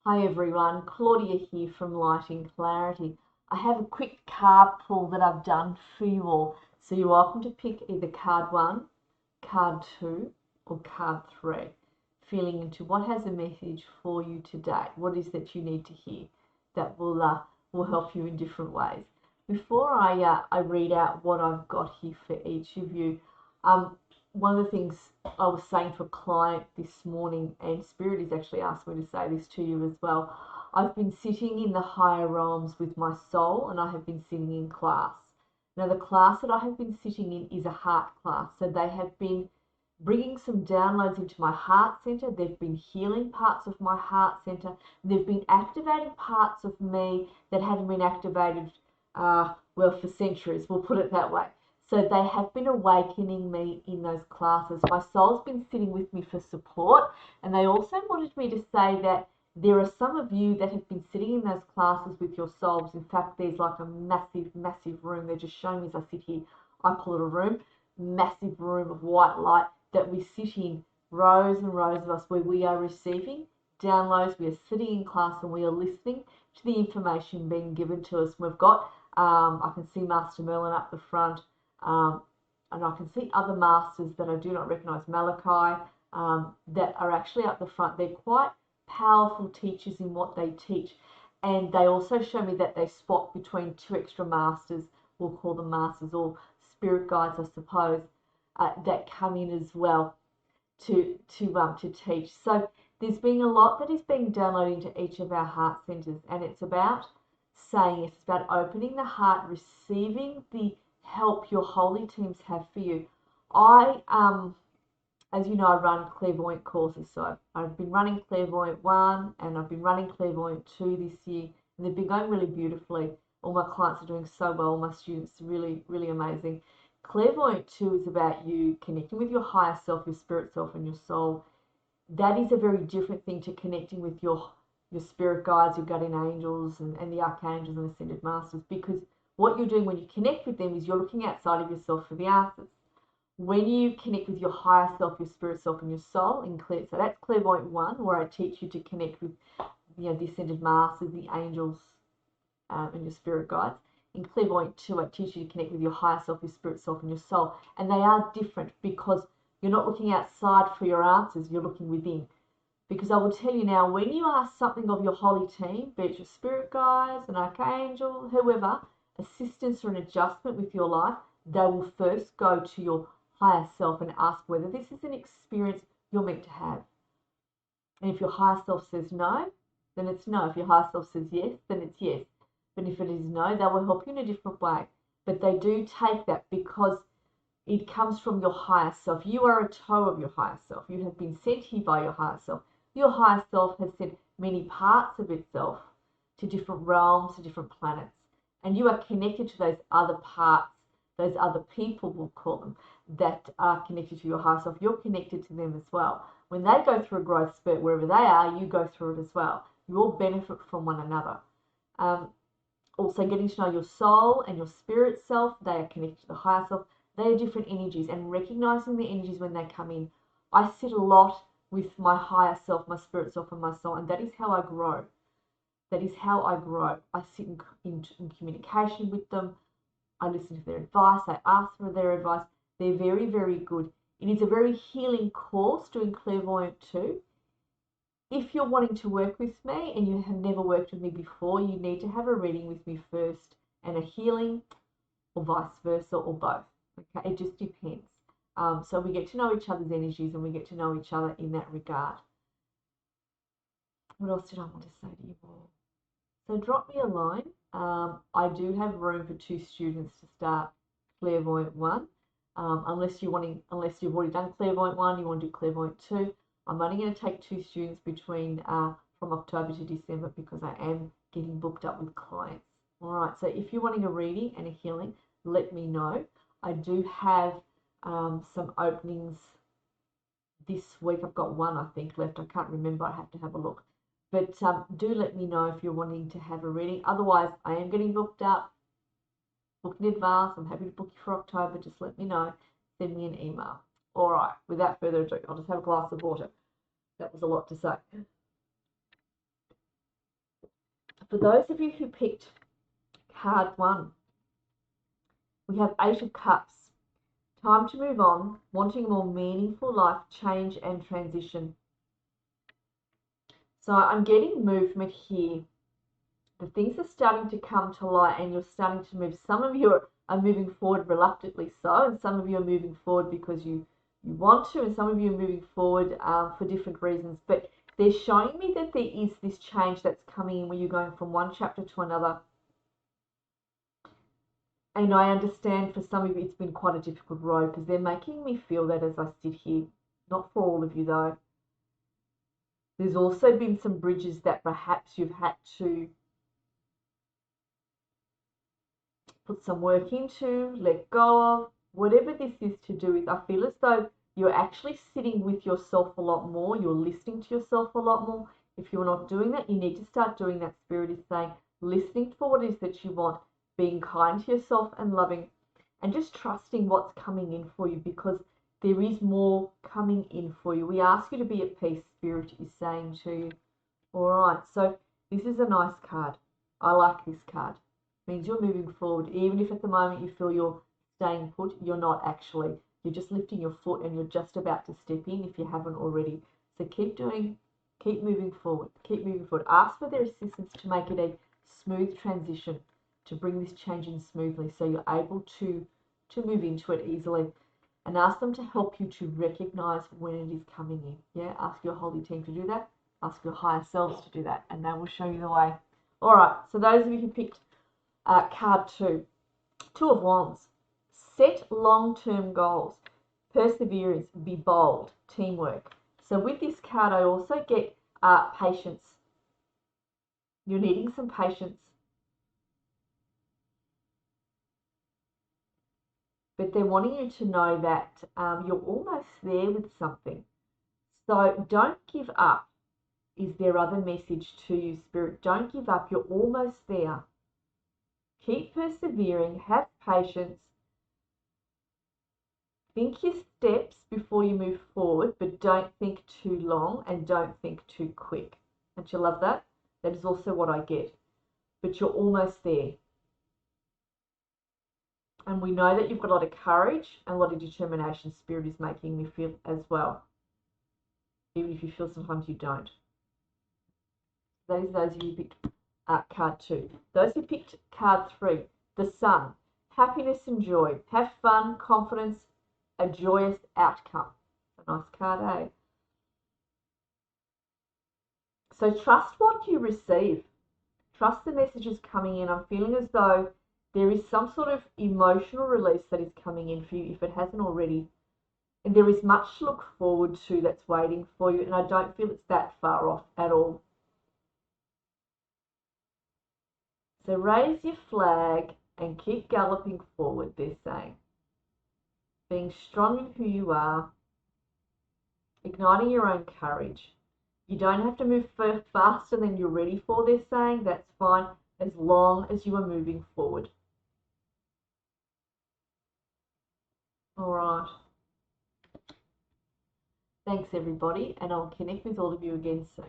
Hi everyone, Claudia here from Lighting Clarity. I have a quick card pull that I've done for you all. So you're welcome to pick either card 1, card 2 or card 3. Feeling into what has a message for you today. What is that you need to hear that will help you in different ways. Before I read out what I've got here for each of you, one of the things I was saying to a client this morning, and Spirit has actually asked me to say this to you as well. I've been sitting in the higher realms with my soul, and I have been sitting in class. Now, the class that I have been sitting in is a heart class, so they have been bringing some downloads into my heart center. They've been healing parts of my heart center. They've been activating parts of me that haven't been activated, well, for centuries, we'll put it that way. So they have been awakening me in those classes. My soul's been sitting with me for support, and they also wanted me to say that there are some of you that have been sitting in those classes with your souls. In fact, there's like a massive, massive room. They're just showing me as I sit here. I call it a room, massive room of white light that we sit in, rows and rows of us, where we are receiving downloads. We are sitting in class and we are listening to the information being given to us. We've got, I can see Master Merlin up the front. And I can see other masters that I do not recognize, Malachi, that are actually up the front. They're quite powerful teachers in what they teach. And they also show me that they spot between two extra masters, we'll call them masters or spirit guides, I suppose, that come in as well to teach. So there's been a lot that is being downloaded into each of our heart centers, and it's about saying, it's about opening the heart, receiving the help your holy teams have for you. As you know, I run clairvoyant courses. So I've been running clairvoyant 1 and I've been running clairvoyant 2 this year, and they've been going really beautifully. All my clients are doing so well. My students are really, really amazing. Clairvoyant 2 is about you connecting with your higher self, your spirit self, and your soul. That is a very different thing to connecting with your spirit guides, your guardian angels, and the archangels and ascended masters, because what you're doing when you connect with them is you're looking outside of yourself for the answers. When you connect with your higher self, your spirit self, and your soul, so that's clairvoyant 1, where I teach you to connect with the ascended masters, the angels, and your spirit guides. In clairvoyant 2, I teach you to connect with your higher self, your spirit self, and your soul. And they are different because you're not looking outside for your answers, you're looking within. Because I will tell you now, when you ask something of your holy team, be it your spirit guides, an archangel, whoever, assistance or an adjustment with your life, they will first go to your higher self and ask whether this is an experience you're meant to have. And if your higher self says no, then it's no. If your higher self says yes, then it's yes. But if it is no, they will help you in a different way. But they do take that because it comes from your higher self. You are a toe of your higher self. You have been sent here by your higher self. Your higher self has sent many parts of itself to different realms, to different planets. And you are connected to those other parts, those other people, we'll call them, that are connected to your higher self. You're connected to them as well. When they go through a growth spurt, wherever they are, you go through it as well. You all benefit from one another. Also, getting to know your soul and your spirit self, they are connected to the higher self. They are different energies, and recognizing the energies when they come in. I sit a lot with my higher self, my spirit self, and my soul, and that is how I grow. That is how I grow. I sit in communication with them. I listen to their advice. I ask for their advice. They're very, very good. It is a very healing course doing clairvoyant 2. If you're wanting to work with me and you have never worked with me before, you need to have a reading with me first and a healing, or vice versa, or both. Okay, it just depends. So we get to know each other's energies and we get to know each other in that regard. What else did I want to say to you all? So drop me a line. I do have room for 2 students to start clairvoyant 1. Unless you've already done clairvoyant 1, you want to do clairvoyant 2. I'm only going to take 2 students between from October to December because I am getting booked up with clients. All right, so if you're wanting a reading and a healing, let me know. I do have some openings this week. I've got 1, I think, left. I can't remember. I have to have a look. But do let me know if you're wanting to have a reading. Otherwise, I am getting booked up. Book in advance. I'm happy to book you for October. Just let me know. Send me an email. All right. Without further ado, I'll just have a glass of water. That was a lot to say. For those of you who picked card 1, we have 8 of Cups. Time to move on, wanting a more meaningful life, change and transition. So I'm getting movement here. The things are starting to come to light and you're starting to move. Some of you are moving forward reluctantly so, and some of you are moving forward because you want to, and some of you are moving forward for different reasons. But they're showing me that there is this change that's coming in where you're going from one chapter to another. And I understand for some of you it's been quite a difficult road because they're making me feel that as I sit here. Not for all of you though. There's also been some bridges that perhaps you've had to put some work into, let go of. Whatever this is to do with, I feel as though you're actually sitting with yourself a lot more. You're listening to yourself a lot more. If you're not doing that, you need to start doing that. Spirit is saying, listening for what it is that you want, being kind to yourself and loving, and just trusting what's coming in for you, because there is more coming in for you. We ask you to be at peace, Spirit is saying to you. All right, so this is a nice card. I like this card. It means you're moving forward. Even if at the moment you feel you're staying put, you're not actually. You're just lifting your foot and you're just about to step in if you haven't already. So keep moving forward. Keep moving forward. Ask for their assistance to make it a smooth transition, to bring this change in smoothly so you're able to move into it easily. And ask them to help you to recognize when it is coming in. Yeah, ask your holy team to do that. Ask your higher selves to do that, and they will show you the way. All right, so those of you who picked card 2, 2 of Wands. Set long-term goals. Perseverance, be bold, teamwork. So with this card, I also get patience. You're needing some patience. But they're wanting you to know that you're almost there with something. So don't give up is their other message to you, Spirit. Don't give up. You're almost there. Keep persevering. Have patience. Think your steps before you move forward, but don't think too long and don't think too quick. Don't you love that? That is also what I get. But you're almost there. And we know that you've got a lot of courage and a lot of determination. Spirit is making me feel as well. Even if you feel sometimes you don't. Those of you who picked card 2. Those who picked card 3, the Sun. Happiness and joy. Have fun, confidence, a joyous outcome. A nice card, eh? So trust what you receive. Trust the messages coming in. I'm feeling as though there is some sort of emotional release that is coming in for you if it hasn't already. And there is much to look forward to that's waiting for you. And I don't feel it's that far off at all. So raise your flag and keep galloping forward, they're saying. Being strong in who you are. Igniting your own courage. You don't have to move faster than you're ready for, they're saying. That's fine as long as you are moving forward. All right. Thanks, everybody, and I'll connect with all of you again soon.